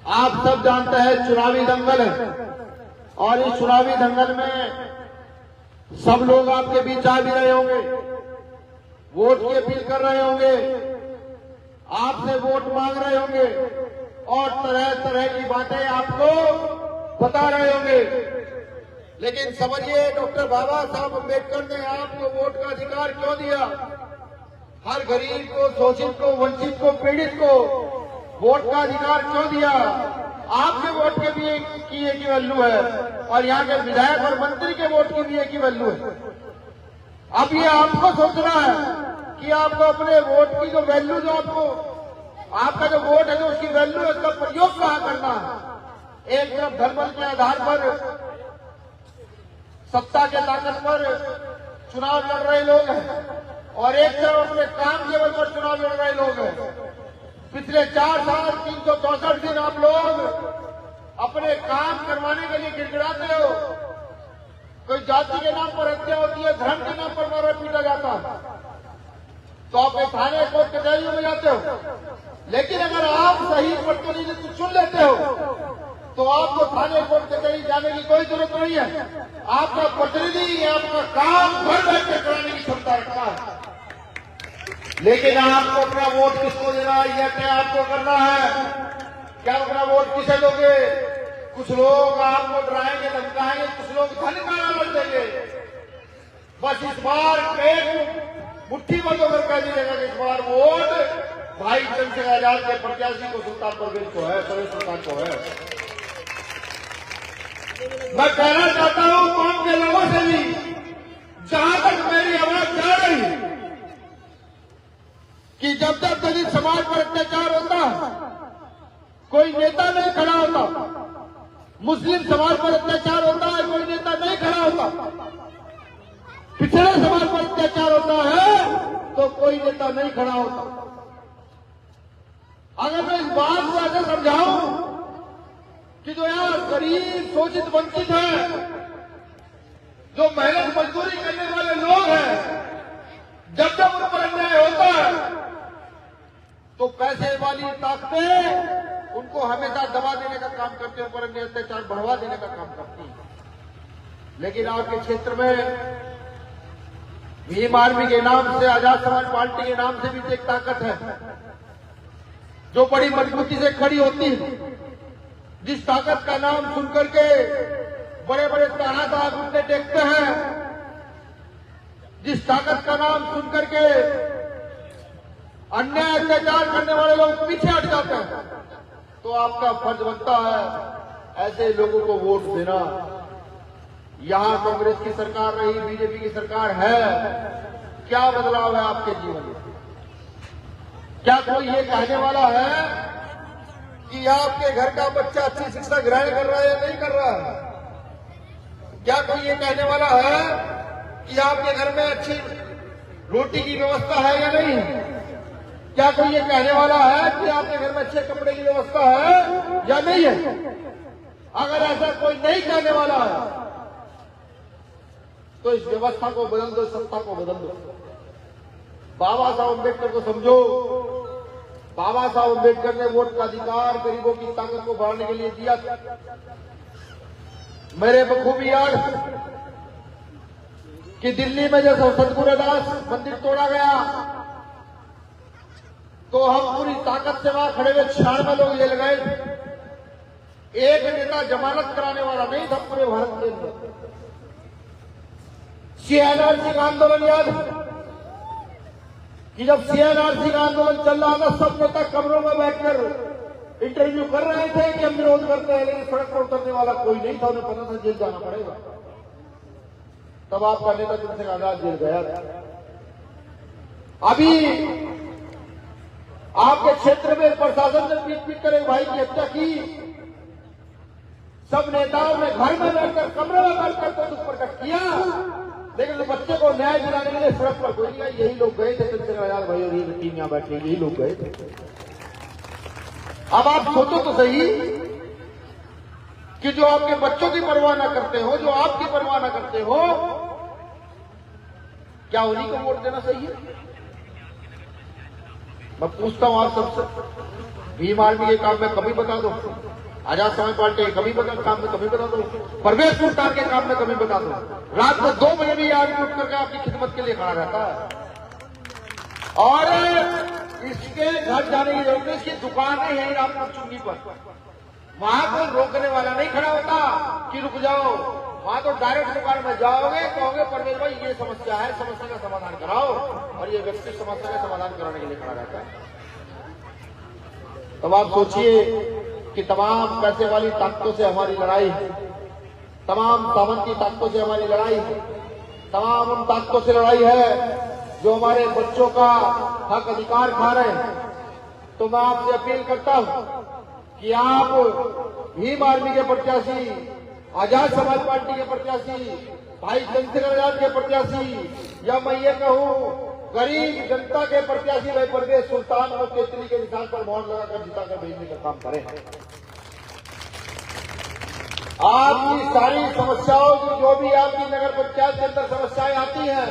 आप सब जानते हैं चुनावी दंगल है और इस चुनावी दंगल में सब लोग आपके बीच आ भी रहे होंगे, वोट की अपील कर रहे होंगे, आपसे वोट मांग रहे होंगे और तरह तरह की बातें आपको बता रहे होंगे। लेकिन समझिए, डॉक्टर बाबा साहब अम्बेडकर ने आपको वोट का अधिकार क्यों दिया? हर गरीब को, शोषित को, वंचित को, पीड़ित को वोट का अधिकार क्यों दिया? आपके वोट के भी एक ही वैल्यू है और यहाँ के विधायक और मंत्री के वोट की भी एक ही वैल्यू है। अब ये आपको सोचना है कि आपको अपने वोट की जो वैल्यू, जो आपका जो वोट है, जो उसकी वैल्यू है, उसका प्रयोग कहाँ करना है। एक तरफ धर्म के आधार पर, सत्ता के ताकत पर चुनाव लड़ रहे लोग हैं और एक तरफ अपने काम केवल पर चुनाव लड़ रहे लोग हैं। पिछले 4 साल 364 दिन आप लोग अपने काम करवाने के लिए गिड़गिड़ाते हो। कोई जाति के नाम पर हत्या होती है, धर्म के नाम पर मारा पीटा जाता है तो आप थाने कोर्ट कचहरियों में जाते हो। लेकिन अगर आप सही प्रतिनिधित्व चुन लेते हो तो आपको थाने कोर्ट कचहरी जाने की कोई जरूरत नहीं है। आपका प्रतिनिधि आपका काम घर बैठ कर कराने की क्षमता रखता है। लेकिन आपको अपना वोट किसको देना है, यह क्या आपको करना है? क्या अपना वोट किसे दोगे? कुछ लोग आपको डराएंगे, धमकाएंगे, कुछ लोग धन का लालच देंगे। बस इस बार एक मुट्ठी बंद होकर कह दीजिएगा कि इस बार वोट भाई चंद्रशेखर आजाद के प्रत्याशी को, सुल्तान परवेज को है, परवेज सुल्तान को है। मैं कहना चाहता हूं कौम के लोगों से भी, जहां तक मेरी आवाज जा रही, कि जब तक दलित समाज पर अत्याचार होता, कोई नेता नहीं खड़ा होता। मुस्लिम समाज पर अत्याचार होता है, कोई नेता नहीं खड़ा होता। पिछड़े समाज पर अत्याचार होता है तो कोई नेता नहीं खड़ा होता। अगर मैं इस बात को ऐसे समझाऊं कि जो यहाँ गरीब, शोषित, वंचित है, जो मेहनत मजदूरी करने वाले लोग हैं, जब जब उन पर अन्याय होता है तो पैसे वाली ताकतें उनको हमेशा दबा देने का काम करते हैं, पर अन्य अत्याचार बढ़वा देने का काम करती है। लेकिन आपके क्षेत्र में भीम आर्मी के नाम से, आजाद समाज पार्टी के नाम से भी एक ताकत है जो बड़ी मजबूती से खड़ी होती है। जिस ताकत का नाम सुनकर के बड़े बड़े तानाशाह घुटने टेकते हैं, जिस ताकत का नाम सुनकर के अन्याय अत्याचार करने वाले लोग पीछे हट जाते हैं, तो आपका फर्ज बनता है ऐसे लोगों को वोट देना। यहां कांग्रेस की सरकार रही, बीजेपी की सरकार है, क्या बदलाव है आपके जीवन में? क्या कोई ये कहने वाला है कि आपके घर का बच्चा अच्छी शिक्षा ग्रहण कर रहा है या नहीं कर रहा है? क्या कोई ये कहने वाला है कि आपके घर में अच्छी रोटी की व्यवस्था है या नहीं? क्या कोई ये कहने वाला है कि आपके घर में अच्छे कपड़े की व्यवस्था है या नहीं है? अगर ऐसा कोई नहीं कहने वाला है तो इस व्यवस्था को बदल दो, सत्ता को बदल दो। बाबा साहब अम्बेडकर को समझो। बाबा साहब अम्बेडकर ने वोट का अधिकार गरीबों की ताकत को बढ़ाने के लिए दिया। मेरे बखूबी याद कि दिल्ली में जब सतगुरुदास मंदिर तोड़ा गया तो हम पूरी ताकत से वहां खड़े हुए 96 लोग जेल गए। एक नेता जमानत कराने वाला नहीं था पूरे भारत के अंदर। CNRC का आंदोलन याद कि जब CNRC का आंदोलन चल रहा था, सब नेता कमरों में बैठकर इंटरव्यू कर रहे थे कि हम विरोध करते हैं, लेकिन सड़क पर उतरने वाला कोई नहीं था। उन्हें पता था जेल जाना पड़ेगा। तब आपका नेता चंद्रशेखर आजाद जेल गया था। अभी आपके क्षेत्र में प्रशासन ने पीट कर एक भाई की हत्या की। सब नेताओं ने घर में बैठकर, कमरे में बैठकर तो दुख प्रकट किया, लेकिन बच्चे को न्याय दिलाने के लिए सड़क पर कोई नहीं आया। यही लोग गए थे, चंद्रशेखर आजाद भाई और ये टीम यहां बैठे, यही लोग गए थे। अब आप सोचो तो सही कि जो आपके बच्चों की परवाह न करते हो, जो आपकी परवाह न करते हो, क्या उन्हीं को वोट देना सही है? मैं पूछता हूं आप सबसे, भीम आर्मी के काम में कभी बता दो, आजाद समाज पार्टी के कभी काम में कभी बता दो, परवेज मुख्तार के काम में कभी बता दो। रात में 2 बजे भी आदमी उठ करके आपकी खिदमत के लिए खड़ा रहता है। और इसके घर जाने की जरूरत नहीं, इसकी दुकानें हैं आपको चुंगी पर, वहां कोई रोकने वाला नहीं खड़ा होता कि रुक जाओ। वहां तो डायरेक्ट दुकान में जाओगे, कहोगे परवेज भाई ये समस्या है, समस्या का समाधान कराओ, और ये व्यक्ति समस्या का समाधान कराने के लिए खड़ा रहता है। तब आप सोचिए कि तमाम पैसे वाली ताकतों से हमारी लड़ाई है, तमाम सामंती ताकतों से हमारी लड़ाई है, तमाम उन ताकतों से लड़ाई है जो हमारे बच्चों का हक अधिकार खा रहे हैं। तो मैं आपसे अपील करता हूं कि आप भीम आर्मी के प्रत्याशी, आजाद समाज पार्टी के प्रत्याशी, भाई चंद्रशेखर आजाद के प्रत्याशी, या मैं ये कहूं गरीब जनता के प्रत्याशी भाई परवेज सुल्तान को केतली के निशान पर मोहर लगाकर जिताकर भेजने का काम करें। आपकी सारी समस्याओं की, जो भी आपकी नगर पंचायत के अंदर समस्याएं आती हैं,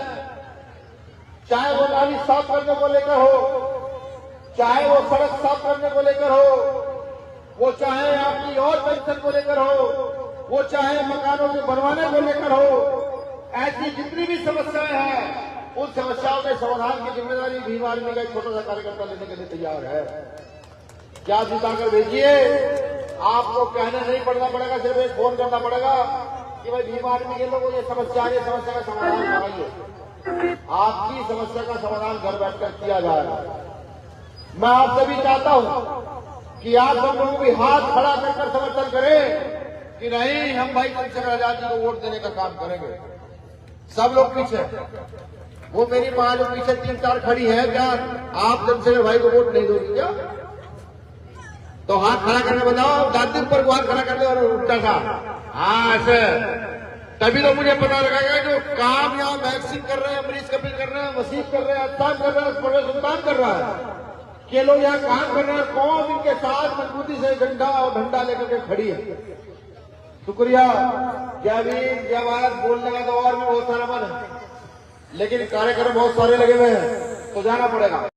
चाहे वो नाली साफ करने को लेकर हो, चाहे वो सड़क साफ करने को लेकर हो, वो चाहे आपकी और पेंशन को लेकर हो, वो चाहे मकानों के बनवाने को लेकर हो, ऐसी जितनी भी समस्याएं हैं, उन समस्याओं के समाधान की जिम्मेदारी भीम आर्मी का एक छोटा सा कार्यकर्ता लेने के लिए तैयार है। क्या जिताकर भेजिए, आपको कहना नहीं पड़ना पड़ेगा, सिर्फ एक फोन करना पड़ेगा कि भाई भीम आर्मी के लोगों ये समस्या है, समस्या का समाधान कराइए। आपकी समस्या का समाधान घर बैठकर किया जाएगा। मैं आपसे भी चाहता हूं कि आप सब लोगों भी हाथ खड़ा कर समर्थन करें कि नहीं, हम भाई चंद्रशेखर आजाद जी को वोट देने का काम करेंगे। सब लोग पीछे, वो मेरी मां जो पीछे 3-4 खड़ी है, क्या आप चंद्रशेखर भाई को वोट नहीं दोगे क्या? तो हाथ खड़ा करने बताओ, दादी ऊपर को हाथ खड़ा कर दे और उल्टा सा, हाँ ऐसे, तभी तो मुझे पता लगेगा जो काम यहाँ वैक्सीन कर रहे हैं, अमरीश कपिल कर रहे हैं, वसीम कर रहे हैं, अफ्ताब कर रहे हैं, परवेज सुल्तान कर रहा है, ये लोग यहाँ काम कर रहे हैं, कौन इनके साथ मजबूती से झंडा और डंडा लेकर के खड़ी है। शुक्रिया, जय भीम, जय भारत बोलने का तो और भी बहुत सारा मन है, लेकिन कार्यक्रम बहुत सारे लगे हुए हैं, तो जाना पड़ेगा।